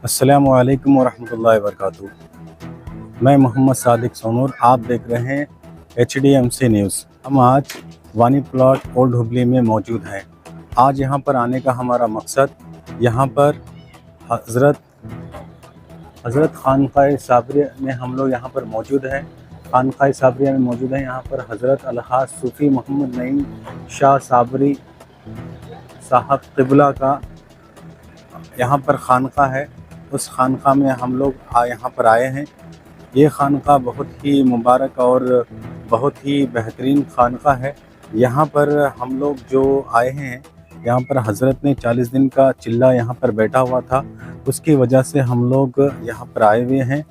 अस्सलामु अलैकुम वरहमतुल्लाहि वबरकातुहू। मैं मोहम्मद सादिक सोनूर, आप देख रहे हैं HDMC न्यूज़। हम आज वानी प्लॉट ओल्ड हुबली में मौजूद हैं। आज यहाँ पर आने का हमारा मकसद, यहाँ पर हज़रत खानकाए साबरिया में हम लोग यहाँ पर मौजूद हैं। खानकाए साबरिया में मौजूद हैं। यहाँ पर हज़रत अलहाज सूफ़ी मोहम्मद नईम शाह साबरी साहब क़िबला का यहाँ पर खानका है। उस खानका में हम लोग यहाँ पर आए हैं। ये खानका बहुत ही मुबारक और बहुत ही बेहतरीन खानका है। यहाँ पर हम लोग जो आए हैं, यहाँ पर हज़रत ने 40 दिन का चिल्ला यहाँ पर बैठा हुआ था, उसकी वजह से हम लोग यहाँ पर आए हुए हैं।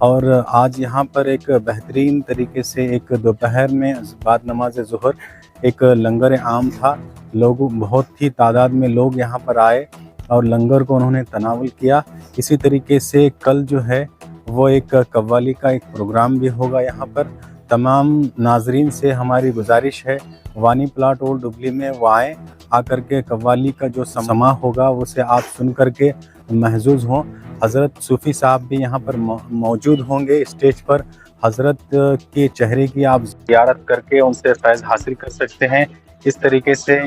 और आज यहाँ पर एक बेहतरीन तरीके से एक दोपहर में बाद नमाज ज़ुहर एक लंगर आम था। लोग बहुत ही तादाद में लोग यहाँ पर आए और लंगर को उन्होंने तनावुल किया। इसी तरीके से कल जो है वो एक कव्वाली का एक प्रोग्राम भी होगा। यहाँ पर तमाम नाजरीन से हमारी गुजारिश है, वानी प्लाट ओल्ड हुबली में वो आएँ, आकर के कव्वाली का जो समा होगा उसे आप सुन करके महजूज़ हों। हज़रत सूफ़ी साहब भी यहाँ पर मौजूद होंगे स्टेज पर। हज़रत के चेहरे की आप ज़ियारत करके उनसे फैज़ हासिल कर सकते हैं। इस तरीके से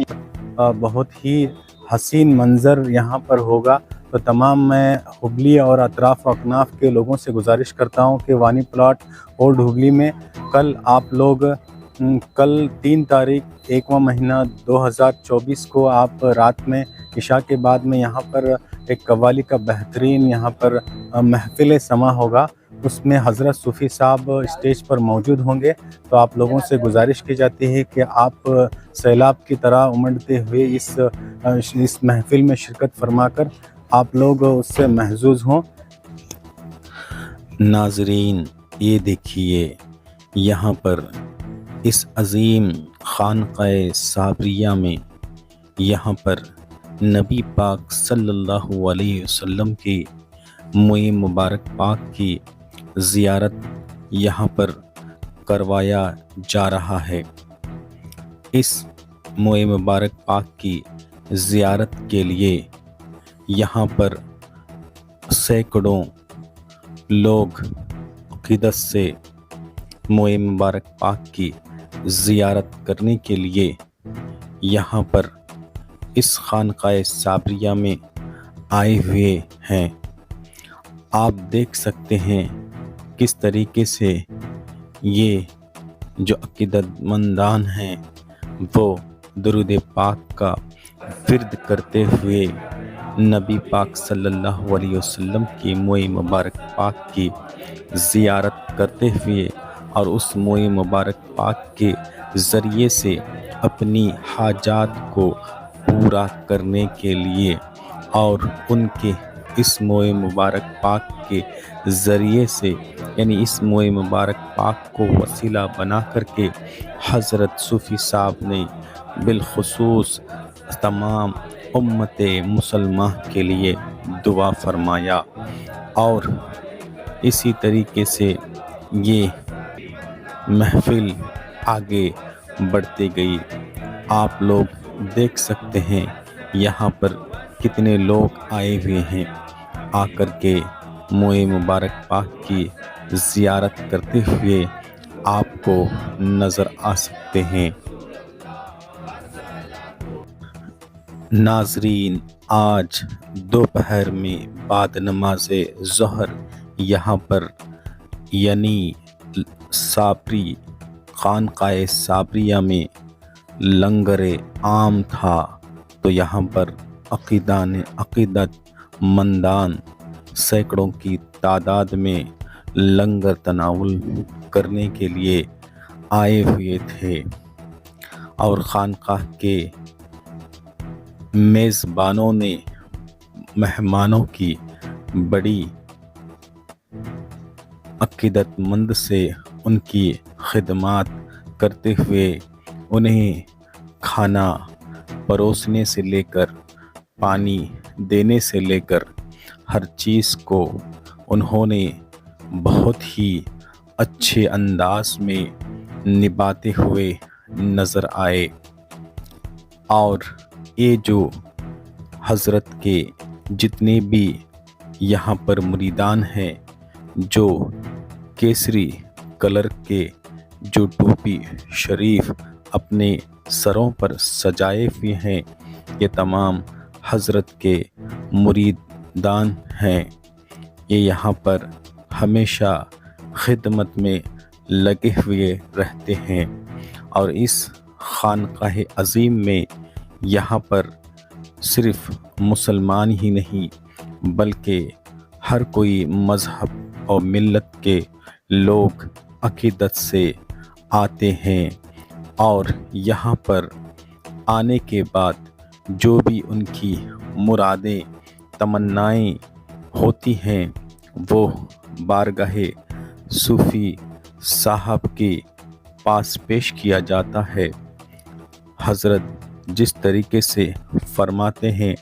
बहुत ही हसीन मंज़र यहाँ पर होगा। तो तमाम मैं हुबली और अतराफ़ अकनाफ़ के लोगों से गुजारिश करता हूँ कि वानी प्लाट ओल्ड हुबली में कल आप लोग कल 3 तारीख 1वां महीना 2024 को आप रात में इशा के बाद में यहाँ पर एक कव्वाली का बेहतरीन यहाँ पर महफ़िल समा होगा। उसमें हज़रत सूफ़ी साहब स्टेज पर मौजूद होंगे। तो आप लोगों से गुजारिश की जाती है कि आप सैलाब की तरह उमड़ते हुए इस महफ़िल में शिरकत फरमाकर आप लोग उससे महजूज़ हों। नाज़रीन, ये देखिए यहाँ पर इस अज़ीम खानकाए साबरिया में यहाँ पर नबी पाक सल्लल्लाहु अलैहि वसल्लम की मुए मुबारक पाक की ज़ियारत यहाँ पर करवाया जा रहा है। इस मुए मुबारक पाक की ज़ियारत के लिए यहाँ पर सैकड़ों लोग अक़ीदत से मुए मुबारक पाक की ज़ियारत करने के लिए यहाँ पर इस खानकाए साबरिया में आए हुए हैं। आप देख सकते हैं किस तरीके से ये जो अक़ीदतमंदान हैं वो दुरूद पाक का विर्द करते हुए नबी पाक सल्लल्लाहु अलैहि वसल्लम की मुए मुबारक पाक की ज़ियारत करते हुए और उस मुए मुबारक पाक के ज़रिए से अपनी हाजात को पूरा करने के लिए और उनके इस मोए मुबारक पाक के ज़रिए से यानी इस मोए मुबारक पाक को वसीला बना करके हज़रत सूफ़ी साहब ने बिलख़ुसूस तमाम उम्मत मुसलमान के लिए दुआ फरमाया। और इसी तरीके से ये महफ़िल आगे बढ़ती गई। आप लोग देख सकते हैं यहाँ पर कितने लोग आए हुए हैं, आकर के मोए मुबारक पाक की ज़ियारत करते हुए आपको नज़र आ सकते हैं। नाज़रीन, आज दोपहर में बाद नमाज ज़ोहर यहाँ पर यानी साबरी खानकाए साबरिया में लंगर आम था। तो यहाँ पर अक़ीदत मंदान सैकड़ों की तादाद में लंगर तनावुल करने के लिए आए हुए थे और खानकाह के मेज़बानों ने मेहमानों की बड़ी अकीदतमंद से उनकी खिदमत करते हुए उन्हें खाना परोसने से लेकर पानी देने से लेकर हर चीज़ को उन्होंने बहुत ही अच्छे अंदाज में निभाते हुए नज़र आए। और ये जो हज़रत के जितने भी यहाँ पर मुरीदान हैं, जो केसरी कलर के जो टोपी शरीफ अपने सरों पर सजाए हुए हैं, ये तमाम हज़रत के मुरीदान हैं। ये यहाँ पर हमेशा खिदमत में लगे हुए रहते हैं और इस खानकाह अज़ीम में यहाँ पर सिर्फ मुसलमान ही नहीं बल्कि हर कोई मज़हब और मिल्लत के लोग अक़ीदत से आते हैं और यहाँ पर आने के बाद जो भी उनकी मुरादें तमन्नाएं होती हैं वो बारगाहे सूफ़ी साहब के पास पेश किया जाता है। हज़रत जिस तरीके से फरमाते हैं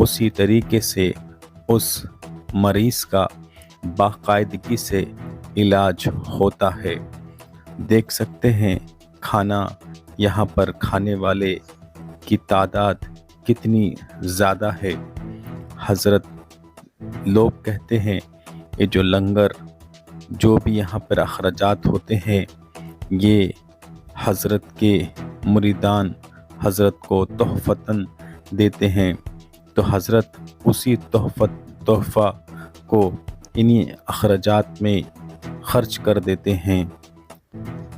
उसी तरीके से उस मरीज़ का बाकायदगी से इलाज होता है। देख सकते हैं खाना यहाँ पर खाने वाले की तादाद कितनी ज़्यादा है। हज़रत लोग कहते हैं ये जो लंगर जो भी यहाँ पर अखराजात होते हैं ये हज़रत के मुरीदान हज़रत को तोहफ़तन देते हैं, तो हज़रत उसी तोहफ़ा को इन्हीं अखराजात में ख़र्च कर देते हैं।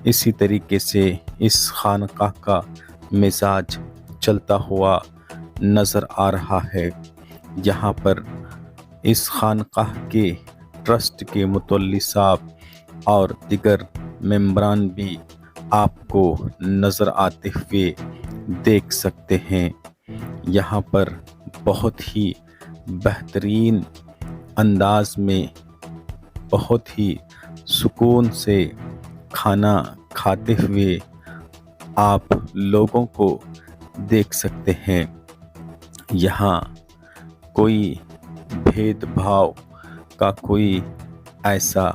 इसी तरीके से इस खानकाह का मिजाज चलता हुआ नज़र आ रहा है। यहाँ पर इस खानकाह के ट्रस्ट के मुतल्ली साहब और दिगर मेंबरान भी आपको नज़र आते हुए देख सकते हैं। यहाँ पर बहुत ही बेहतरीन अंदाज में बहुत ही सुकून से खाना खाते हुए आप लोगों को देख सकते हैं। यहाँ कोई भेदभाव का कोई ऐसा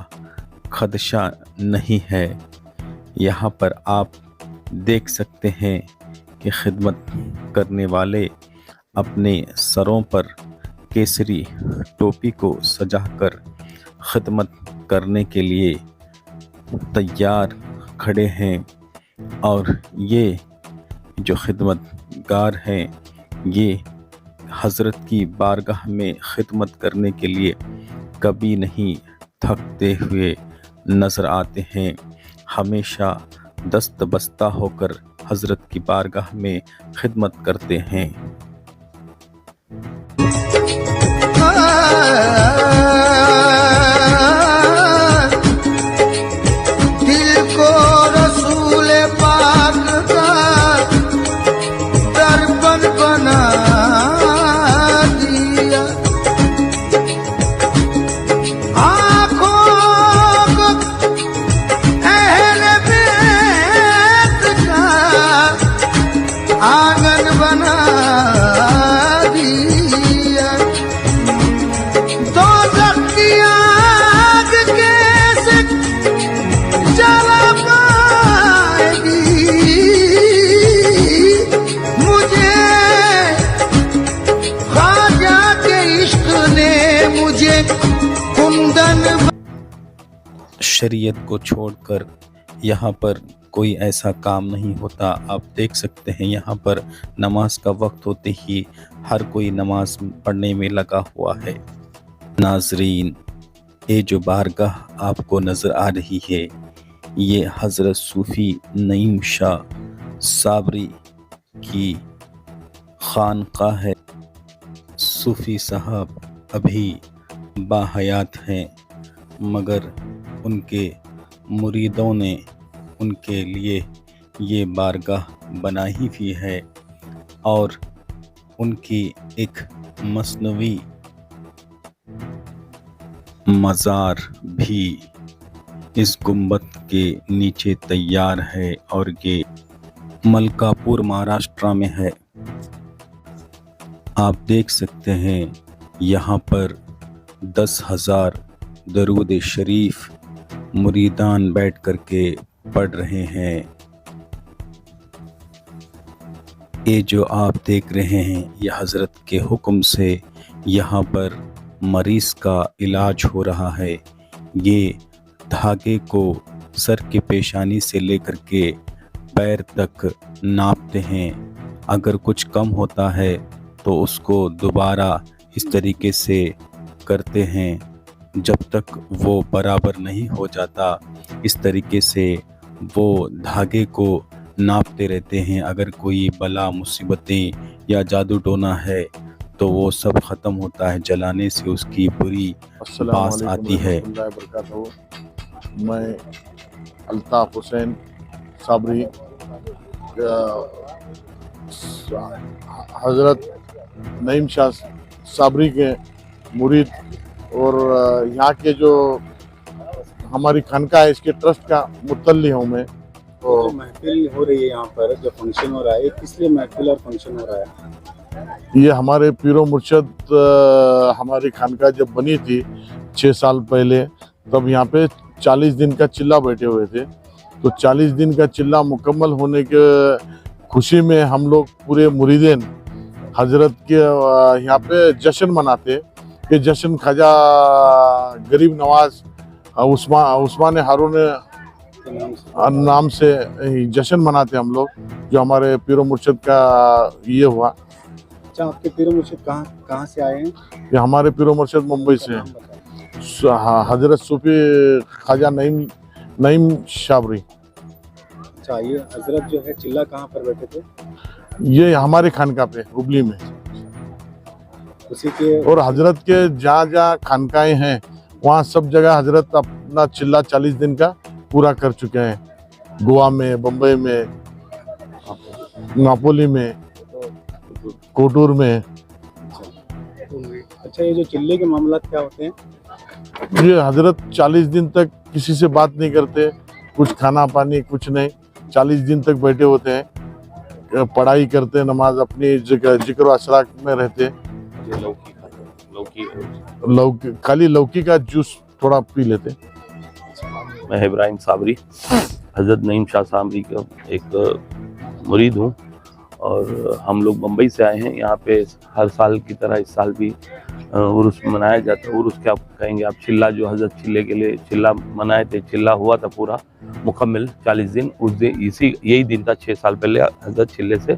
खदशा नहीं है। यहाँ पर आप देख सकते हैं कि खिदमत करने वाले अपने सरों पर केसरी टोपी को सजाकर खिदमत करने के लिए तैयार खड़े हैं और ये जो खिदमतगार हैं ये हज़रत की बारगाह में खिदमत करने के लिए कभी नहीं थकते हुए नज़र आते हैं। हमेशा दस्त बस्ता होकर हज़रत की बारगाह में खिदमत करते हैं। दिल को रसूल पाक का दर्पण बना दिया, आँखों को अहले बैत का आंगन बना दिया। दोज़ख की आग कैसे जला पाएगी, मुझे ख्वाजा के इश्क ने मुझे कुंदन। शरीयत को छोड़कर यहाँ पर कोई ऐसा काम नहीं होता। आप देख सकते हैं यहाँ पर नमाज का वक्त होते ही हर कोई नमाज पढ़ने में लगा हुआ है। नाजरीन, ये जो बारगाह आपको नज़र आ रही है ये हज़रत सूफ़ी नईम शाह साबरी की खानकाह है। सूफ़ी साहब अभी बाहयात हैं, मगर उनके मुरीदों ने उनके लिए ये बारगाह बनाई हुई है और उनकी एक मसनवी मज़ार भी इस गुंबद के नीचे तैयार है और ये मलकापुर महाराष्ट्र में है। आप देख सकते हैं यहाँ पर 10,000 दरूद शरीफ मुरीदान बैठ कर के पढ़ रहे हैं। ये जो आप देख रहे हैं ये हज़रत के हुक्म से यहाँ पर मरीज़ का इलाज हो रहा है। ये धागे को सर की पेशानी से लेकर के पैर तक नापते हैं। अगर कुछ कम होता है तो उसको दोबारा इस तरीके से करते हैं जब तक वो बराबर नहीं हो जाता। इस तरीके से वो धागे को नापते रहते हैं। अगर कोई बला मुसीबतें या जादू टोना है तो वो सब ख़त्म होता है, जलाने से उसकी बुरी बास आती है। मैं अल्ताफ़ हुसैन साबरी हज़रत नईम शाह साबरी के मुरीद और यहाँ के जो हमारी खानका है इसके ट्रस्ट का मुतल्ली हूँ मैं। तो महफिल हो रही है यहाँ पर, जो फंक्शन हो रहा है, किस लिए महफिल और फंक्शन हो रहा है? ये हमारे पीरो मुर्शद हमारी खानका जब बनी थी 6 साल पहले, तब यहाँ पे 40 दिन का चिल्ला बैठे हुए थे। तो 40 दिन का चिल्ला मुकम्मल होने के खुशी में हम लोग पूरे मुरीदेन हजरत के यहाँ पे जश्न मनाते। ये जश्न ख्वाजा गरीब नवाज उस्मान हारून नाम से जश्न मनाते हम लोग, जो हमारे पीरो मुर्शद का ये हुआ। अच्छा, आपके पीरो मुर्शिद कहाँ से आए हैं? ये हमारे पीरो मुर्शद मुंबई से हैं, हजरत सूफी ख्वाजा नईम शाबरी। अच्छा, ये हजरत जो है चिल्ला कहाँ पर बैठे थे? ये हमारे खानका पे हुबली में। उसी के और हजरत के जहाँ जहाँ खानकाएं हैं वहाँ सब जगह हजरत अपना चिल्ला 40 दिन का पूरा कर चुके हैं। गोवा में, बम्बई में, नापोली में, कोटूर में। अच्छा, ये जो चिल्ले के मामला क्या होते हैं? ये हजरत 40 दिन तक किसी से बात नहीं करते, कुछ खाना पानी कुछ नहीं, 40 दिन तक बैठे होते हैं, पढ़ाई करते, नमाज अपनी जिक्र असराक में रहते। लौकी खाली लौकी का जूस थोड़ा पी लेते। मैं इब्राहिम साबरी हज़रत नईम शाह साबरी का एक मुरीद हूँ और हम लोग मुंबई से आए हैं। यहाँ पे हर साल की तरह इस साल भी उर्स मनाया जाता है। उर्स क्या कहेंगे आप, चिल्ला जो हज़रत चिल्ले के लिए चिल्ला मनाए थे, चिल्ला हुआ था पूरा मुकम्मल 40 दिन। उस दिन यही दिन था 6 साल पहले हज़रत चिल्ले से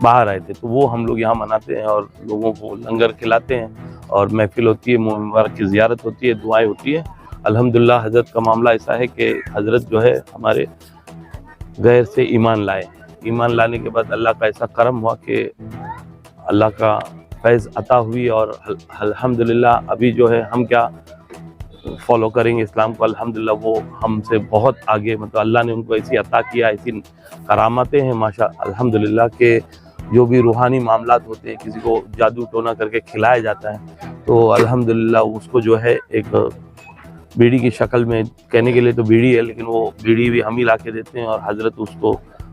बाहर आए थे। तो वो हम लोग यहाँ मनाते हैं और लोगों को लंगर खिलाते हैं और महफिल होती है, मुबारक की ज़ियारत होती है, दुआएं होती है। अल्हम्दुलिल्लाह हज़रत का मामला ऐसा है कि हज़रत जो है हमारे गैर से ईमान लाए। ईमान लाने के बाद अल्लाह का ऐसा करम हुआ कि अल्लाह का फैज़ अता हुई और अल्हम्दुलिल्लाह अभी जो है हम क्या फॉलो करेंगे इस्लाम को, अल्हम्दुलिल्लाह वो हमसे बहुत आगे, मतलब अल्लाह ने उनको ऐसी अता किया, ऐसी करामतें हैं माशा अल्हम्दुलिल्लाह के जो भी रूहानी मामलात होते हैं, किसी को जादू टोना करके खिलाया जाता है तो अल्हम्दुलिल्लाह उसको जो है एक बीड़ी की शक्ल में, कहने के लिए तो बीड़ी है लेकिन वो बीड़ी भी हम ही ला के देते हैं और हजरत उसको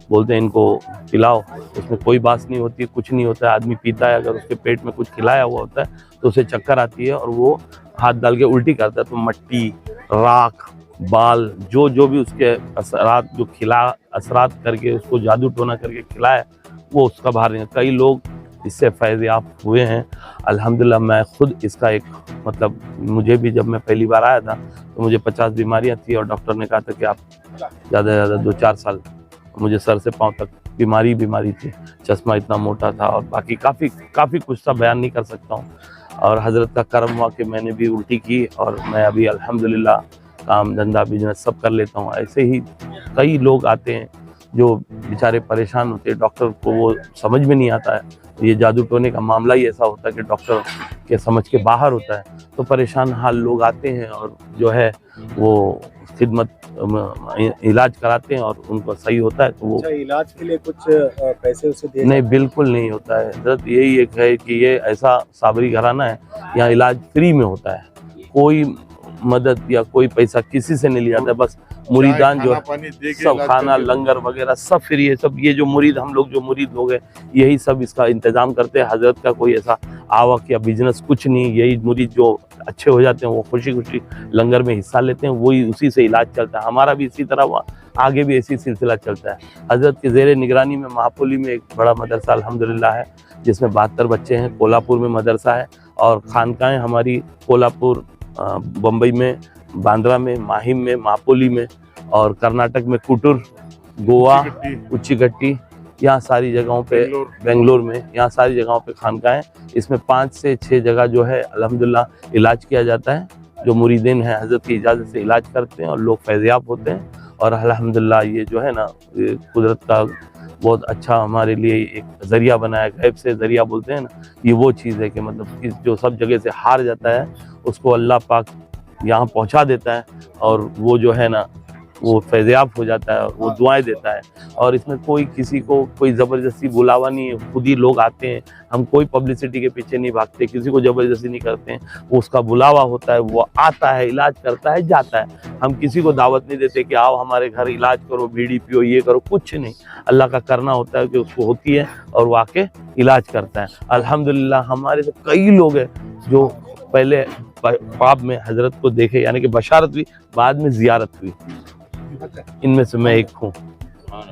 बोलते हैं इनको पिलाओ। उसमें कोई बात नहीं होती, कुछ नहीं होता है। आदमी पीता है, अगर उसके पेट में कुछ खिलाया हुआ होता है तो उसे चक्कर आती है और वो हाथ डाल के उल्टी करता है। तो मट्टी, राख, बाल, जो भी उसके असरात जो असरात करके उसको जादू टोना करके खिलाया वो उसका बाहर नहीं। कई लोग इससे फैज़याफ्त हुए हैं अल्हम्दुलिल्लाह। मैं खुद इसका एक मतलब, मुझे भी जब मैं पहली बार आया था तो मुझे 50 बीमारियां थी और डॉक्टर ने कहा था कि आप ज़्यादा से ज़्यादा 2-4 साल, मुझे सर से पांव तक बीमारी थी, चश्मा इतना मोटा था और बाकी काफ़ी कुछ सा बयान नहीं कर सकता हूँ। और हज़रत का करम हुआ कि मैंने भी उल्टी की और मैं अभी अल्हम्दुलिल्लाह काम धंधा बिजनेस सब कर लेता हूँ। ऐसे ही कई लोग आते हैं जो बेचारे परेशान होते हैं, डॉक्टर को वो समझ में नहीं आता है। ये जादू टोने का मामला ही ऐसा होता है कि डॉक्टर के समझ के बाहर होता है, तो परेशान हाल लोग आते हैं और जो है वो खिदमत इलाज कराते हैं और उनको सही होता है। तो वो अच्छा, इलाज के लिए कुछ पैसे उसे दिए नहीं, बिल्कुल नहीं होता है हजरत। यही एक है कि ये ऐसा साबरी घराना है, यहाँ इलाज फ्री में होता है, कोई मदद या कोई पैसा किसी से नहीं लिया जाता है। बस मुरीदान जो है सब खाना लंगर वगैरह सब फ्री है। सब ये जो मुरीद हम लोग जो मुरीद लोग हैं यही सब इसका इंतजाम करते हैं। हजरत का कोई ऐसा आवक या बिजनेस कुछ नहीं, यही मुरीद जो अच्छे हो जाते हैं वो खुशी खुशी लंगर में हिस्सा लेते हैं, वही उसी से इलाज चलता है। हमारा भी इसी तरह आगे भी ऐसी सिलसिला चलता है। हजरत के ज़ेरे निगरानी में महापोली में एक बड़ा मदरसा अल्हम्दुलिल्लाह है, जिसमें 72 बच्चे हैं। कोल्हापुर में मदरसा है और खानकाएँ हमारी कोल्हापुर, बम्बई में, बांद्रा में, माहिम में, महापोली में और कर्नाटक में कुटुर, गोवा, उच्चीगट्टी, यहाँ सारी जगहों पे, बेंगलोर में, यहाँ सारी जगहों पे खानकाएँ। इसमें 5 से 6 जगह जो है अल्हम्दुलिल्लाह इलाज किया जाता है। जो मुरीदीन हैं हजरत की इजाज़त से इलाज करते हैं और लोग फैज़याब होते हैं। और अल्हम्दुलिल्लाह ये जो है ना, ये कुदरत का बहुत अच्छा हमारे लिए एक ज़रिया बनाया, गैब से ज़रिया बोलते हैं ना, ये वो चीज़ है कि मतलब कि जो सब जगह से हार जाता है उसको अल्लाह पाक यहाँ पहुँचा देता है और वो जो है ना वो फैज़याब हो जाता है और वो दुआएं देता है। और इसमें कोई किसी को कोई ज़बरदस्ती बुलावा नहीं है, खुद ही लोग आते हैं। हम कोई पब्लिसिटी के पीछे नहीं भागते, किसी को ज़बरदस्ती नहीं करते हैं। वो उसका बुलावा होता है, वो आता है, इलाज करता है, जाता है। हम किसी को दावत नहीं देते कि आओ हमारे घर इलाज करो, बीड़ी पियो, ये करो, कुछ नहीं। अल्लाह का करना होता है कि उसको होती है और वो आके इलाज करता है। अल्हम्दुलिल्लाह हमारे से कई लोग हैं जो पहले ख्वाब में हजरत को देखे, यानी कि बशारत हुई, बाद में ज़ियारत हुई। इनमें से मैं एक हूँ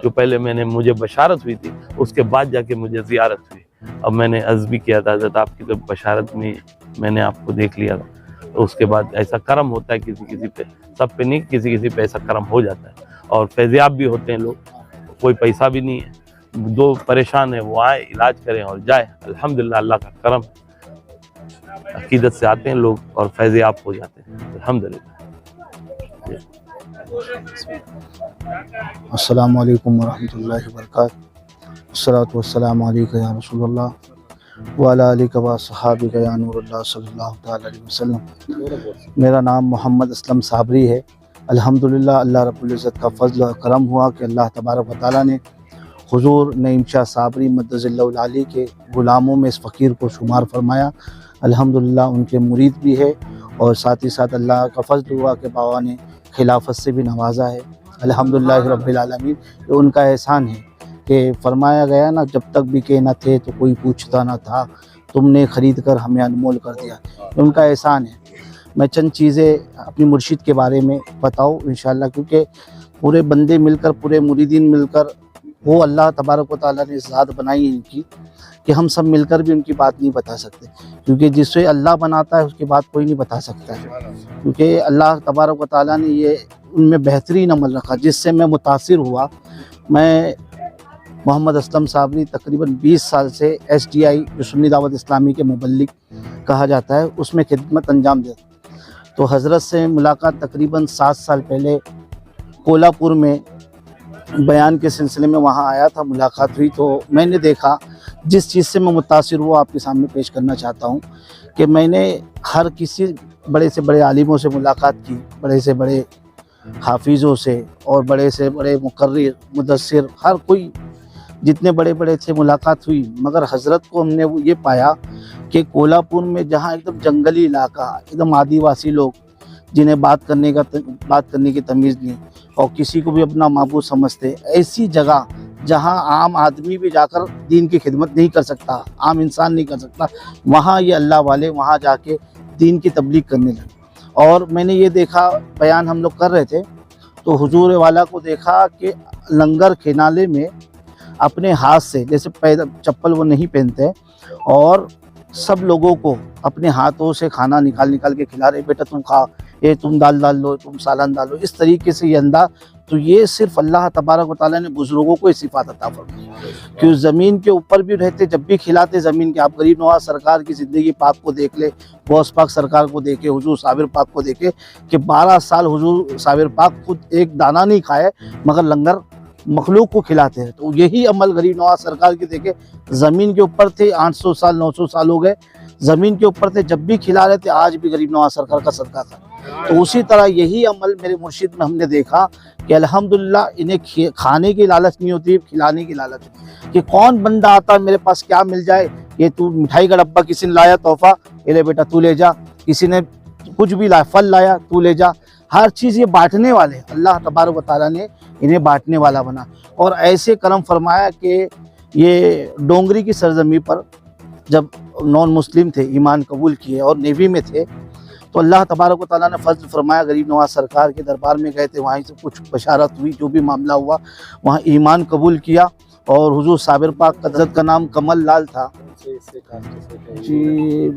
जो पहले मुझे बशारत हुई थी, उसके बाद जाके मुझे ज़ियारत हुई। अब मैंने अर्ज़ भी किया था हज़रत आपकी तो बशारत में मैंने आपको देख लिया था, तो उसके बाद ऐसा करम होता है किसी किसी पे, सब पे नहीं, किसी किसी पे ऐसा करम हो जाता है और फैज़याब भी होते हैं लोग। कोई पैसा भी नहीं है, जो परेशान है वो आए, इलाज करें और जाए। अल्हम्दुलिल्लाह अल्लाह का करम, अकीदत से आते हैं लोग और फैज़याब हो जाते हैं अल्हम्दुलिल्लाह। अस्सलामु अलैकुम वरहमतुल्लाहि वबरकातुहू। अस्सलातु वस्सलामु अलैका या रसूलल्लाह व अला आलिका व अस्हाबिका या नूरुल्लाह सल्लल्लाहु तआला अलैहि वसल्लम। मेरा नाम मोहम्मद असलम साबरी है। अल्हम्दुलिल्लाह अल्लाह रब्बुल इज़्ज़त का फ़ज़ल और करम हुआ कि अल्लाह तबारक व तआला ने हुज़ूर नईम शाह साबरी मद्दज़िल्लहुल आली के ग़ुलामों में इस फ़कीर को शुमार फरमाया। अल्हम्दुलिल्लाह उनके मुरीद भी है और साथ ही साथ अल्लाह का फ़ज़ल हुआ कि बाबा ने खिलाफत से भी नवाजा है। अल्हम्दुलिल्लाह रब्बिल आलमीन, ये उनका एहसान है कि फरमाया गया ना, जब तक बिके न थे तो कोई पूछता ना था, तुमने ख़रीद कर हमें अनमोल कर दिया। ये उनका एहसान है। मैं चंद चीज़ें अपनी मुर्शिद के बारे में बताऊँ इंशाअल्लाह, क्योंकि पूरे बंदे मिलकर, पूरे मुरीदीन मिलकर, वो अल्लाह तबारक व तआला ने ज़ात बनाई है इनकी कि हम सब मिलकर भी उनकी बात नहीं बता सकते, क्योंकि जिससे अल्लाह बनाता है उसकी बात कोई नहीं बता सकता है। क्योंकि अल्लाह तबारक व तआला ने ये उनमें बेहतरीन अमल रखा जिससे मैं मुतासिर हुआ। मैं मोहम्मद असलम साबरी तकरीबन 20 साल से SDI जो सुन्नी दावत इस्लामी के मुबल्लिग कहा जाता है उसमें खिदमत अंजाम देता। तो हज़रत से मुलाकात तकरीबन 7 साल पहले कोल्हापुर में बयान के सिलसिले में वहाँ आया था, मुलाकात हुई। तो मैंने देखा, जिस चीज़ से मैं मुतासिर हुआ आपके सामने पेश करना चाहता हूँ कि मैंने हर किसी बड़े से बड़े आलिमों से मुलाकात की, बड़े से बड़े हाफिज़ों से और बड़े से बड़े मुकर्रिर, मुदस्सिर, हर कोई जितने बड़े बड़े थे मुलाकात हुई, मगर हज़रत को हमने वो ये पाया कि कोल्हापुर में जहाँ एकदम जंगली इलाका, एकदम आदिवासी लोग जिन्हें बात करने की तमीज़ नहीं और किसी को भी अपना माबूद समझते, ऐसी जगह जहां आम आदमी भी जाकर दीन की खिदमत नहीं कर सकता, आम इंसान नहीं कर सकता, वहां ये अल्लाह वाले वहां जाके दीन की तबलीग करने लगे। और मैंने ये देखा, बयान हम लोग कर रहे थे तो हुजूर वाला को देखा कि लंगर खिनाले में अपने हाथ से, जैसे चप्पल वो नहीं पहनते, और सब लोगों को अपने हाथों से खाना निकाल के खिला रहे, बेटा तुम खा, ये तुम दाल डाल लो, तुम सालन डालो, इस तरीके से ये अंदाज। तो ये सिर्फ अल्लाह तबारक व तआला ने बुजुर्गों को इस सिफात अता फरमाई कि उस ज़मीन के ऊपर भी रहते, जब भी खिलाते ज़मीन के। आप गरीब नवाज सरकार की ज़िंदगी पाक को देख ले, गौस पाक सरकार को देखे, हुजूर साबिर पाक को देखे कि 12 साल हुजूर साबिर पाक खुद एक दाना नहीं खाए, मगर लंगर मखलूक को खिलाते हैं। तो यही अमल गरीब नवाज सरकार की देखे, ज़मीन के ऊपर थे, 800 साल 900 साल हो गए ज़मीन के ऊपर थे, जब भी खिला रहे थे, आज भी गरीब नवाज सरकार का सदका था। तो उसी तरह यही अमल मेरे मुर्शिद में हमने देखा कि अल्हम्दुलिल्लाह इन्हें खाने की लालच नहीं होती, खिलाने की लालच होती है। कि कौन बंदा आता है मेरे पास क्या मिल जाए, ये तू मिठाई का डब्बा किसी ने लाया तोहफा, ये ले बेटा तू ले जा, किसी ने कुछ भी लाया, फल लाया तू ले जा, हर चीज़ ये बांटने वाले। अल्लाह तबारक व तआला ने इन्हें बांटने वाला बना और ऐसे करम फरमाया कि ये डोंगरी की सरजमी पर जब नॉन मुस्लिम थे, ईमान कबूल किए और नेवी में थे, तो अल्लाह तबारक व तआला ने फजल फरमाया, गरीब नवाज सरकार के दरबार में गए थे, वहीं से कुछ बशारत हुई, जो भी मामला हुआ वहाँ ईमान कबूल किया। और हुजूर साबिर पाक हज़रत का नाम कमल लाल था जी,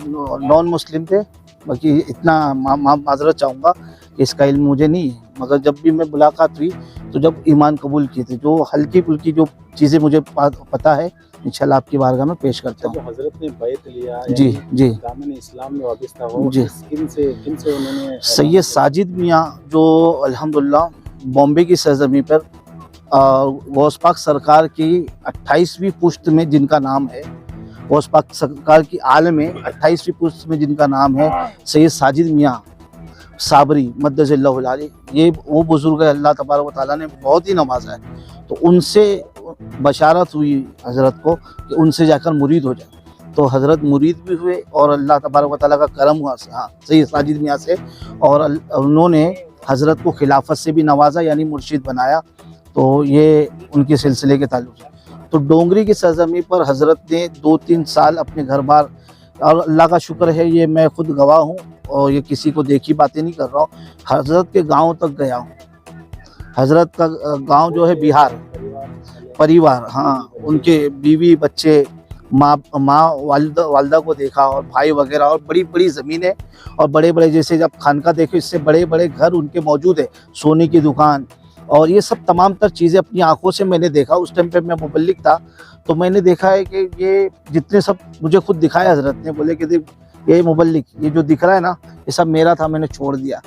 नॉन मुस्लिम थे, बाकी इतना माजरत चाहूँगा, इसका इल्म मुझे नहीं है, मगर जब भी मैं मुलाकात हुई तो जब ईमान कबूल किए थे, जो हल्की फुल्की जो चीज़ें मुझे पता है इंशाल्लाह आपकी बारगाह में पेश करता हूँ। हजरत ने बैत लिया जी जी दामन इस्लाम में वाबस्ता हो, जी। किन से उन्होंने सैयद साजिद मियाँ जो अल्हम्दुलिल्लाह बॉम्बे की सरजमी पर गौस पाक सरकार की 28वीं पुश्त में जिनका नाम है, गौस पाक सरकार की आल में 28वीं पुश्त में जिनका नाम है सैयद साजिद मियाँ साबरी मद्दज़िल्लाहु अलैहि, ये वो बुज़ुर्ग है, अल्लाह तबारक व तआला ने बहुत ही नवाजा है। तो उनसे बशारत हुई हज़रत को कि उनसे जाकर मुरीद हो जाए, तो हज़रत मुरीद भी हुए और अल्लाह तबारक व तआला का करम हुआ सैयद साजिद मियाँ से, और उन्होंने हज़रत को खिलाफत से भी नवाजा, यानी मुर्शिद बनाया। तो ये उनके सिलसिले के ताल्लुक़ है। तो डोंगरी की सरज़मी पर हज़रत ने 2-3 साल अपने घर बार, और अल्लाह का शुक्र है ये मैं खुद गवाह हूँ और ये किसी को देखी बातें नहीं कर रहा हूँ, हज़रत के गांव तक गया हूँ। हज़रत का गांव जो है बिहार, परिवार, हाँ, उनके बीवी बच्चे, माँ वालदा को देखा और भाई वगैरह, और बड़ी बड़ी ज़मीनें और बड़े बड़े, जैसे जब खानका देखे इससे बड़े बड़े घर उनके मौजूद है, सोने की दुकान, और ये सब तमाम तर चीज़ें अपनी आंखों से मैंने देखा। उस टाइम पे मैं मुबल्लिग था, तो मैंने देखा है कि ये जितने सब मुझे खुद दिखाया हज़रत ने, बोले कि देख ये मुबल्लिग, ये जो दिख रहा है ना, ये सब मेरा था, मैंने छोड़ दिया।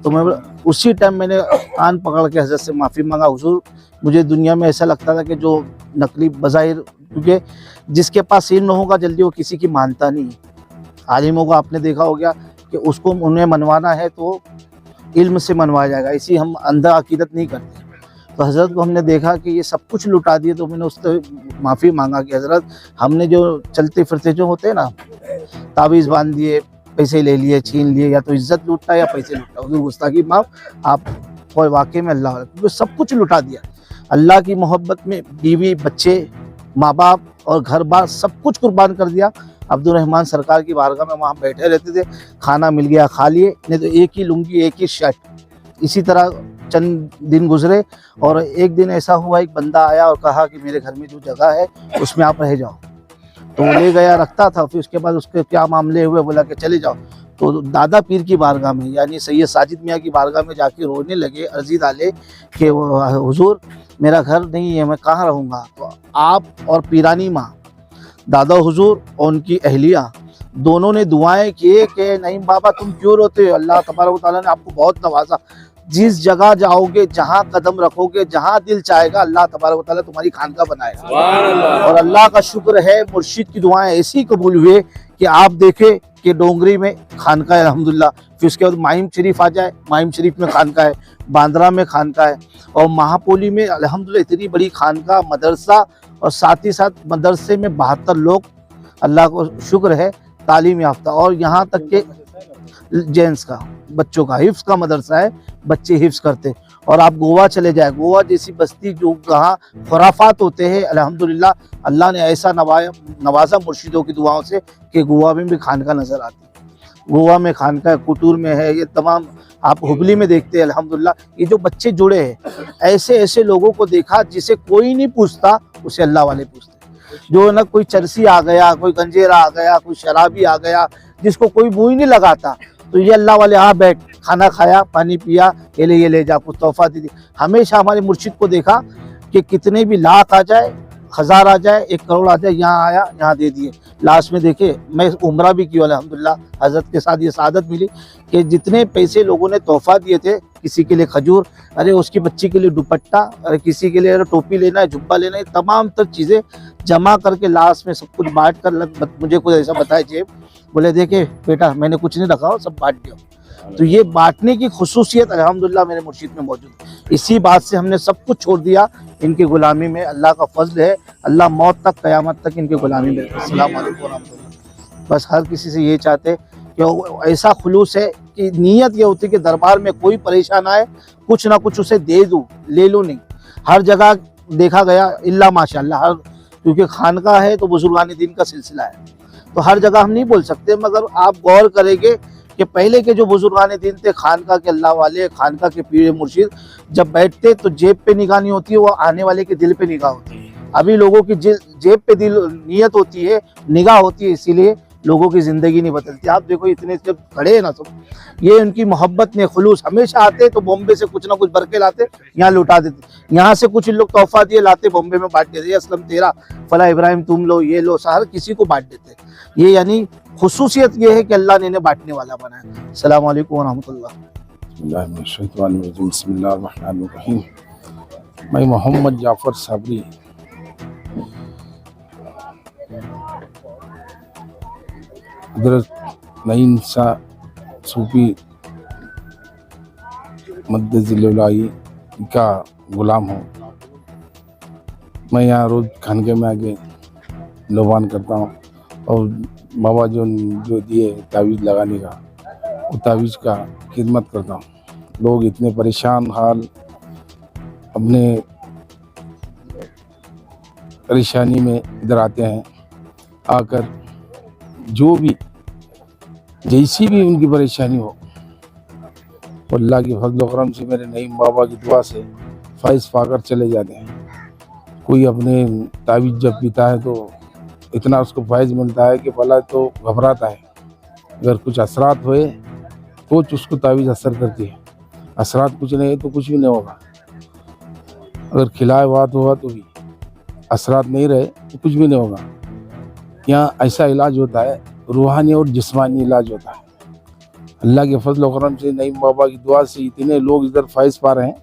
तो मैं उसी टाइम मैंने कान पकड़ के हज़रत से माफ़ी मांगा, हुजूर मुझे दुनिया में ऐसा लगता था कि जो नकली बज़ाहिर, क्योंकि जिसके पास इल्म होगा जल्दी वो किसी की मानता नहीं है। आलिमों को आपने देखा हो गया कि उसको उन्हें मनवाना है तो इल्म से मनवाया जाएगा, इसी हम अंधा अकीदत नहीं करते। तो हज़रत को हमने देखा कि ये सब कुछ लुटा दिए, तो मैंने उससे माफ़ी मांगा कि हज़रत हमने जो चलते फिरते जो होते हैं ना, तावीज़ बांध दिए, पैसे ले लिए, छीन लिए, या तो इज्जत लूटता या पैसे लूटता, हुजूर गुस्ताखी माफ़, आप कोई वाकई में अल्लाह, क्योंकि सब कुछ लुटा दिया। अल्लाह की मोहब्बत में बीवी बच्चे माँ बाप और घर बार सब कुछ कुर्बान कर दिया। अब्दुर्रहमान सरकार की बारगाह में वहाँ बैठे रहते थे, खाना मिल गया खा लिए, नहीं तो एक ही लुंगी एक ही शर्ट। इसी तरह चंद दिन गुजरे और एक दिन ऐसा हुआ, एक बंदा आया और कहा कि मेरे घर में जो जगह है उसमें आप रह जाओ। तो वो ले गया, रखता था, फिर उसके बाद उसके क्या मामले हुए, बोला कि चले जाओ। तो दादा पीर की बारगाह में, यानी सैयद साजिद मियाँ की बारगाह में जाके रोने लगे, अर्जी डाले कि हुजूर मेरा घर नहीं है, मैं कहाँ रहूँगा। तो आप और पीरानी माँ, दादा हुजूर और उनकी अहलिया दोनों ने दुआएं किए कि नहीं बाबा तुम क्यों रोते हो, अल्लाह तबारक व तआला ने आपको बहुत नवाजा। जिस जगह जाओगे, जहाँ कदम रखोगे, जहाँ दिल चाहेगा, अल्लाह तबारक व तआला तुम्हारी खानका बनाएगा। और अल्लाह का शुक्र है मुर्शिद की दुआएं ऐसी कबूल हुए कि आप देखे कि डोंगरी में खानका है अल्हम्दुलिल्लाह, फिर उसके बाद माहिम शरीफ आ जाए, माहिम शरीफ में खानका है, बांद्रा में खानका है, और महापोली में अल्हम्दुलिल्लाह इतनी बड़ी खानका, मदरसा, और साथ ही साथ मदरसे में 72 लोग, अल्लाह को शुक्र है, तालीम याफ्ता। और यहाँ तक के जेंट्स का, बच्चों का हिफ्स का मदरसा है, बच्चे हिफ्स करते। और आप गोवा चले जाए, गोवा जैसी बस्ती जो जहाँ खुराफात होते हैं, अल्हम्दुलिल्लाह अल्लाह ने ऐसा नवाजा मुर्शिदों की दुआओं से कि गोवा में भी खानका नज़र आती है। गोवा में खानका है, कुटूर में है, ये तमाम आप हुबली में देखते हैं। अल्हम्दुलिल्लाह ये जो बच्चे जुड़े हैं, ऐसे ऐसे लोगों को देखा जिसे कोई नहीं पूछता, उसे अल्लाह वाले पूछते। जो ना कोई चरसी आ गया, कोई गंजेरा आ गया, कोई शराबी आ गया, जिसको कोई मुँह ही नहीं लगाता, तो ये अल्लाह वाले हाँ बैठ, खाना खाया, पानी पिया, ये ले जा, कुछ तोहफा दे दी। हमेशा हमारे मुर्शिद को देखा कि कितने भी लाख आ जाए, 1000 आ जाए 1 करोड़ आ जाए, यहाँ आया यहाँ दे दिए। लास्ट में देखे मैं उम्रा भी किया अल्हम्दुलिल्लाह, हज़रत के साथ ये सादत मिली कि जितने पैसे लोगों ने तोहफा दिए थे, किसी के लिए खजूर, अरे उसकी बच्ची के लिए दुपट्टा, अरे किसी के लिए अरे टोपी लेना है, जुब्बा लेना है, तमाम तर चीज़ें जमा करके लास्ट में सब कुछ बांट कर मुझे कुछ ऐसा बताया जेब, बोले देखे बेटा मैंने कुछ नहीं रखा, सब बांट दिया। तो ये बांटने की खुसूसियत अल्हम्दुलिल्लाह मेरे मुर्शिद में मौजूद है। इसी बात से हमने सब कुछ छोड़ दिया इनकी गुलामी में। अल्लाह का फजल है, अल्लाह मौत तक क़यामत तक इनकी गुलामी में। अस्सलाम वालेकुम व रहमतुल्लाह। बस हर किसी से ये चाहते कि ऐसा खुलूस है कि नीयत ये होती है कि दरबार में कोई परेशान आए, कुछ ना कुछ उसे दे दूँ, ले लूँ नहीं। हर जगह देखा गया इल्ला माशाअल्लाह, हर क्योंकि खानका है तो बुजुर्गान दीन का सिलसिला है, तो हर जगह हम नहीं बोल सकते, मगर आप गौर करेंगे कि पहले के जो बुजुर्गान दीन थे, खानका के अल्लाह वाले, खानका के पीर मुर्शिद, जब बैठते तो जेब पे निगाह नहीं होती है, वो आने वाले के दिल पे निगाह होती है। अभी लोगों की जेब पे दिल नियत होती है, निगाह होती है, इसीलिए लोगों की ज़िंदगी नहीं बदलती। आप देखो इतने जब खड़े हैं ना सब, ये उनकी मोहब्बत ने खुलूस। हमेशा आते तो बॉम्बे से कुछ ना कुछ भर के लाते, यहाँ लुटा देते, यहाँ से कुछ लोग तोहफा दिए लाते बॉम्बे में बांट देते, असलम तेरा, फला इब्राहिम तुम लो, ये लो, हर किसी को बांट देते। ये यानी खुसूसियत ये है कि अल्लाह ने इन्हें बांटने वाला बनाया। अस्सलाम वालेकुम व रहमतुल्लाह। बिस्मिल्लाहिर्रहमानिर्रहीम। मैं मोहम्मद जाफ़र साबरी हज़रत नईम शाह सूफी मद्दज़िल्लुलाई का गुलाम हूँ। मैं यहाँ रोज़ खानके में आके लोबान करता हूँ और बाबा जो दिए तावीज़ लगाने का, वो तावीज़ का खिदमत करता हूँ। लोग इतने परेशान हाल अपने परेशानी में इधर आते हैं, आकर जो भी जैसी भी उनकी परेशानी हो, अल्लाह की फजल करम से, मेरे नईम बाबा की दुआ से फ़ैज़ पाकर चले जाते हैं। कोई अपने तावीज़ जब पीता है तो इतना उसको फ़ैज़ मिलता है कि भला तो घबराता है, अगर कुछ असरात हुए तो उसको तावीज़ असर करती है, असरात कुछ नहीं है तो कुछ भी नहीं होगा। अगर खिलाए बात हुआ तो भी असरात नहीं रहे तो कुछ भी नहीं होगा। यहाँ ऐसा इलाज होता है, रूहानी और जिस्मानी इलाज होता है। अल्लाह के फजल व करम से, नईम बाबा की दुआ से इतने लोग इधर फ़ैज़ पा रहे हैं,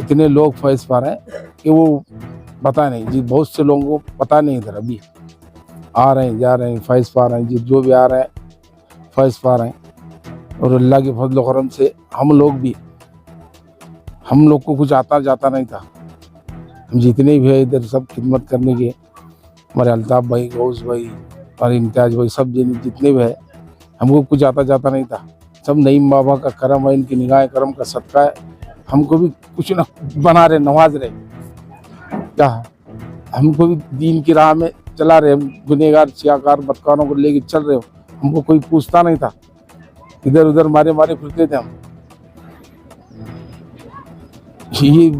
इतने लोग फ़ैज़ पा रहे हैं कि वो पता नहीं जी, बहुत से लोगों को पता नहीं इधर अभी आ रहे हैं, जा रहे हैं, फ़ैज़ पा रहे हैं जी, जो भी आ रहे हैं फ़ैज़ पा रहे हैं। और अल्लाह के फजल व करम से हम लोग को कुछ आता जाता नहीं था। हम जितने भी है इधर सब खिदमत करने के, हमारे अल्ताफ़ भाई, गौस भाई और इम्तियाज़ भाई, सब जितने भी है, हमको कुछ आता जाता नहीं था। सब नईम बाबा का करम है, इनकी निगाह करम का सदका है, हमको भी कुछ न बना रहे, नवाज रहे। क्या हमको भी दीन की राह में चला रहे, हम गुनहगार सियाकार बदकारों को लेके चल रहे हो, हमको कोई पूछता नहीं था, इधर उधर मारे फिरते थे हम। ये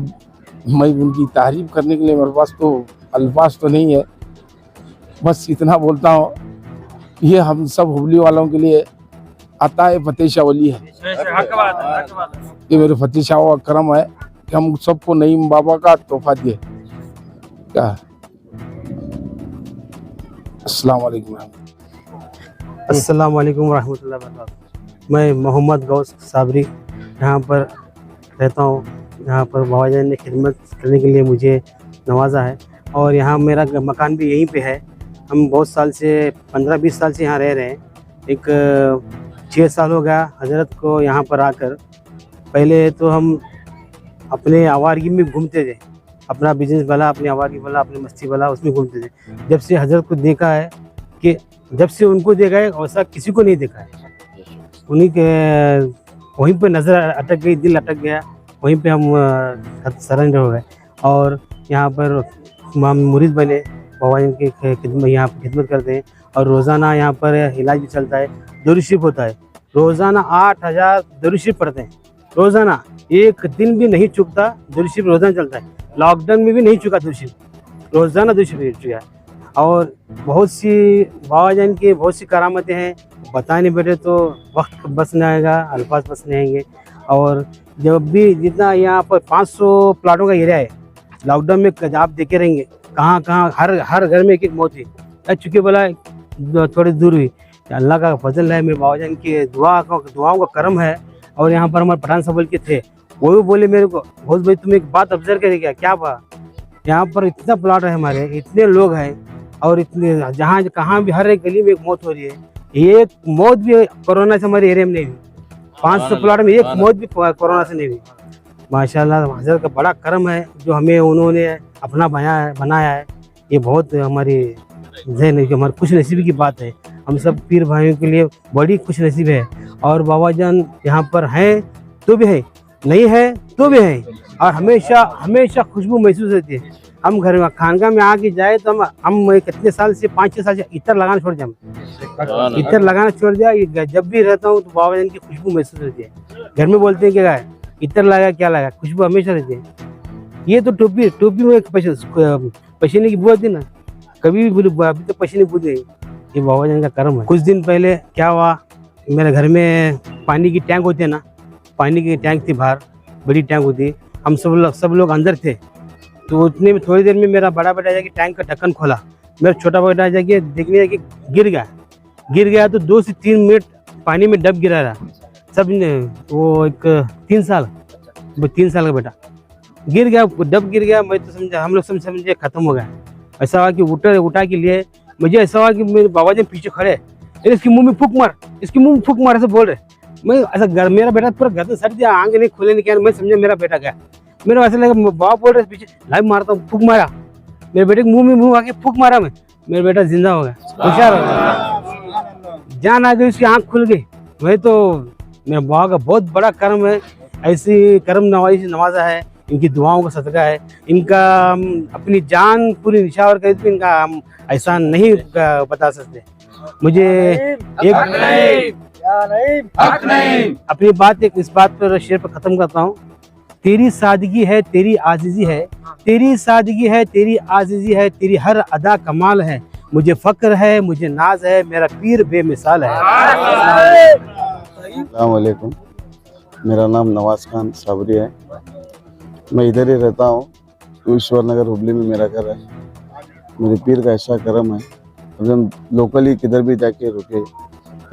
मैं उनकी तारीफ करने के लिए मेरे पास तो अल्फाज तो नहीं है, बस इतना बोलता हूँ, ये हम सब हुबली वालों के लिए अताए फतेह शाह वली है। ये मेरे फतेह शाह का करम है कि हम सबको नईम बाबा का तोहफा दिए। क्या अस्सलाम वालेकुम। अस्सलाम वालेकुम रहमतुल्लाहि व बरकातहू। मैं मोहम्मद गौस साबरी यहाँ पर रहता हूँ। यहाँ पर बाबा जान ने खिदमत करने के लिए मुझे नवाजा है और यहाँ मेरा मकान भी यहीं पे है। हम बहुत साल से 15-20 साल से यहाँ रह रहे हैं। एक 6 साल हो गया हजरत को यहाँ पर आकर। पहले तो हम अपने आवारगी में घूमते थे, अपना बिजनेस वाला, अपनी आवारगी वाला, अपनी मस्ती वाला, उसमें घूमते थे। जब से हजरत को देखा है कि जब से उनको देखा है वैसा किसी को नहीं देखा है। उन्हीं के वहीं पर नज़र अटक गई, दिल अटक गया, वहीं पे हम सरेंडर हो गए और यहाँ पर हम मुरीद बने। बाबा इनकी खिदमत, यहाँ पर खिदमत करते हैं और रोज़ाना यहाँ पर इलाज भी चलता है, दुरूद शरीफ होता है। रोज़ाना 8000 दुरूद शरीफ पढ़ते हैं, रोज़ाना एक दिन भी नहीं चुकता, दुरूद शरीफ रोज़ाना चलता है। लॉकडाउन में भी नहीं चुका दुरूद शरीफ, रोज़ाना दुरूद शरीफ चुका है। और बहुत सी बाबा जान की बहुत सी करामतें हैं, बताने बैठे तो वक्त बस नहीं आएगा, अल्फाज बस नहीं आएंगे। और जब भी जितना यहाँ पर 500 प्लाटों का एरिया है, लॉकडाउन में आप देखे रहेंगे कहाँ कहाँ हर घर में एक एक मौत हुई। चुके बोला थोड़ी दूर हुई। अल्लाह का फजल है, मेरे बाबा जान की दुआओं का करम है। और यहाँ पर हमारे पठान सबल के थे, वो भी बोले मेरे को, घोष भाई तुम एक बात ऑब्जर्व करेगा क्या बात, यहाँ पर इतना प्लाट है हमारे, इतने लोग हैं और इतने जहाँ कहाँ भी हर एक गली में एक मौत हो रही है। एक मौत भी कोरोना से हमारे एरिया में नहीं हुई। 500 प्लाट में एक मौत भी कोरोना से नहीं हुई। माशाल्लाह हज़रत का बड़ा करम है जो हमें उन्होंने अपना बनाया है। ये बहुत हमारी जहन हमारी खुश नसीबी की बात है। हम सब पीर भाइयों के लिए बड़ी खुश नसीब है। और बाबा जान यहाँ पर हैं तो भी है, नहीं है तो भी है, और हमेशा हमेशा खुशबू महसूस होती है। हम घर में खानका में आके जाए तो हम कितने साल से 5-6 साल से इत्र लगाना छोड़ दिया। इत्र लगाना छोड़ दिया। जब भी रहता हूँ तो बाबा जान की खुशबू महसूस होती है। घर में बोलते हैं क्या इत्र लगा क्या लगा, खुशबू हमेशा रहती है। ये तो टोपी में पसीने की बू आती ना, कभी भी अभी तो पसीने बू गई। ये बाबा जान का करम है। कुछ दिन पहले क्या हुआ, मेरे घर में पानी की टैंक होती है ना, पानी की टैंक थी बाहर, बड़ी टैंक होती। हम सब लोग अंदर थे। तो उतने में थोड़ी देर में मेरा बड़ा बेटा जाके टैंक का ढक्कन खोला, मेरा छोटा बेटा जाके देखने जाके गिर गया। तो 2 से 3 मिनट पानी में डब गिरा रहा सब ने। वो एक 3 साल का बेटा गिर गया, डब गिर गया। मैं तो समझा, हम लोग समझे खत्म हो गया। ऐसा हुआ कि उठा के लिए मुझे, ऐसा हुआ कि मेरे बाबा जी पीछे खड़े, इसके मुंह में फूक मार ऐसे बोल रहे। मैं ऐसा मेरा बेटा पूरा गर्दन सट दिया, आंखें नहीं खुले नहीं किया। मैं समझा मेरा बेटा गया। मेरे ऐसा लगा बाबा बोल रहे पीछे, लाइव मारता हूँ, फूक मारा मेरे बेटे के मुंह आके फूक मारा। मेरा बेटा जिंदा हो गया, होशियार हो गया, जान आ गई, उसकी आंख खुल गई। वही तो मेरे बाबा का बहुत बड़ा कर्म है। ऐसी कर्म नवाजी से नवाजा है, इनकी दुआओं का सदका है। इनका अपनी जान पूरी निछावर कर दी, इनका हम एहसान नहीं बता सकते। मुझे अपनी बात इस बात पर शेर पर खत्म करता हूँ। तेरी सादगी है, तेरी आजिज़ी है, तेरी सादगी है, तेरी आजिज़ी है, तेरी हर अदा कमाल है। मुझे फक्र है, मुझे नाज है, मेरा पीर बेमिसाल है। अस्सलाम वालेकुम, मेरा नाम नवाज खान साबरी है। मैं इधर ही रहता हूँ, ईश्वर नगर हुबली में मेरा घर है। मेरे पीर का ऐसा करम है, अगर हम लोकली किधर भी जाके रुके,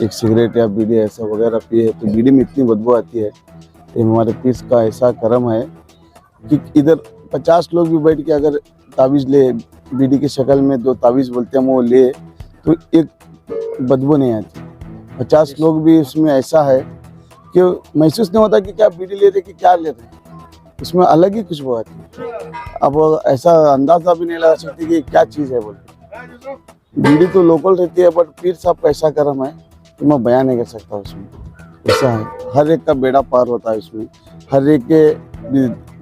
एक सिगरेट या बीड़ी ऐसा वगैरह पिए तो बीड़ी में इतनी बदबू आती है। तो हमारे पीर का ऐसा करम है कि इधर 50 लोग भी बैठ के अगर तावीज़ ले, बीड़ी की शक्ल में 2 तावीज़ बोलते हैं वो ले, तो एक बदबू नहीं आती। 50 लोग भी उसमें ऐसा है कि महसूस नहीं होता कि क्या बीड़ी ले रहे कि क्या ले रहे, उसमें अलग ही खुशबू आती है। अब ऐसा अंदाजा भी नहीं लगा सकती कि क्या चीज़ है बोलते। बीड़ी तो लोकल रहती है, बट पीर साहब का ऐसा करम है कि मैं बयान नहीं कर सकता उसमें। ऐसा है, हर एक का बेड़ा पार होता है इसमें। हर एक के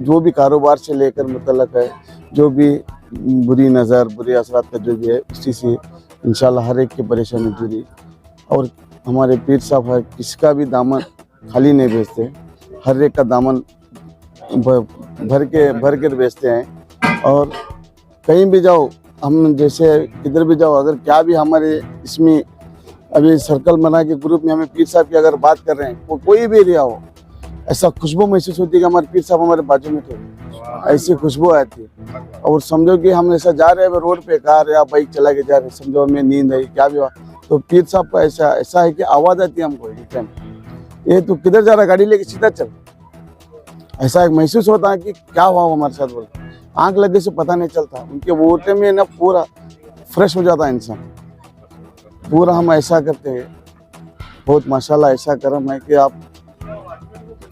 जो भी कारोबार से लेकर मुतल्लक है, जो भी बुरी नज़र, बुरी असरात का जो भी है, उसी से इंशाल्लाह हर एक की परेशानी दूरी। और हमारे पीर साहब हर किसका भी दामन खाली नहीं भेजते, हर एक का दामन भर के बेचते हैं। और कहीं भी जाओ, हम जैसे किधर भी जाओ, अगर क्या भी हमारे इसमें अभी सर्कल बना के ग्रुप में हमें पीर साहब की अगर बात कर रहे हैं, वो कोई भी एरिया हो, ऐसा खुशबू महसूस होती है कि हमारे पीर साहब हमारे बाजू में थे, ऐसी खुशबू आती है। और समझो कि हम ऐसा जा रहे हैं रोड पे, कार या बाइक चला के जा रहे हैं, समझो हमें नींद आई क्या भी हुआ, तो पीर साहब का ऐसा है कि आवाज़ आती है हमको इस टाइम, ये तो किधर जा रहा है, गाड़ी लेके सीधा चल। ऐसा एक महसूस होता है कि क्या हुआ हमारे साथ, बोल आँख लगे से पता नहीं चलता। उनके वो टाइम में ना पूरा फ्रेश हो जाता है इंसान, पूरा हम ऐसा करते हैं। बहुत माशाल्लाह ऐसा करम है कि आप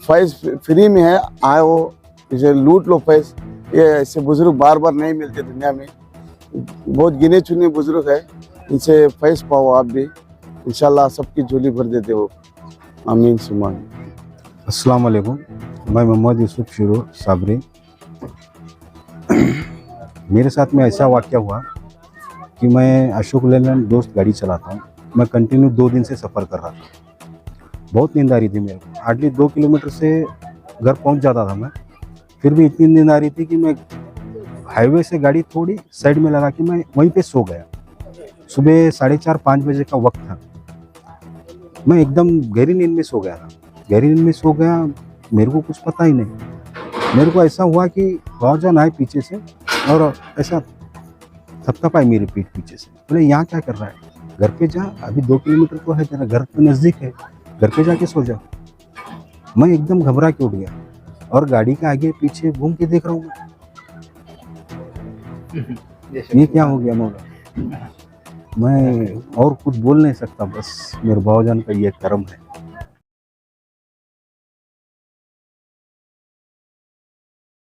फैज़ फ्री में है, आए हो इसे लूट लो फैज़। ये ऐसे बुजुर्ग बार बार नहीं मिलते दुनिया में, बहुत गिने चुने बुजुर्ग है, इनसे फैज़ पाओ आप भी, इंशाल्लाह सबकी झोली भर देते हो। आमीन सुमान। अस्सलाम वालेकुम, मैं मोहम्मद यूसुफ शुरू साबरी। मेरे साथ में ऐसा वाक़या हुआ कि मैं अशोक लेलैंड दोस्त गाड़ी चलाता हूँ। मैं कंटिन्यू 2 दिन से सफ़र कर रहा था, बहुत नींद आ रही थी मेरे को। हार्डली 2 किलोमीटर से घर पहुँच जाता था मैं, फिर भी इतनी नींद आ रही थी कि मैं हाईवे से गाड़ी थोड़ी साइड में लगा के मैं वहीं पे सो गया। सुबह 4:30-5 बजे का वक्त था, मैं एकदम गहरी नींद में सो गया था। गहरी नींद में सो गया, मेरे को कुछ पता ही नहीं। मेरे को ऐसा हुआ कि बावजान आए पीछे से और ऐसा थपथपाई मेरी पीठ पीछे से। बोले यहाँ क्या कर रहा है, घर पे जा, अभी 2 किलोमीटर तो है, तेरा घर तो नज़दीक है, घर पे जाके सो जा। मैं एकदम घबरा के उठ गया और गाड़ी के आगे पीछे घूम के देख रहा हूँ ये क्या हो गया मौला। मैं और कुछ बोल नहीं सकता, बस मेरे भाईजान का ये करम है।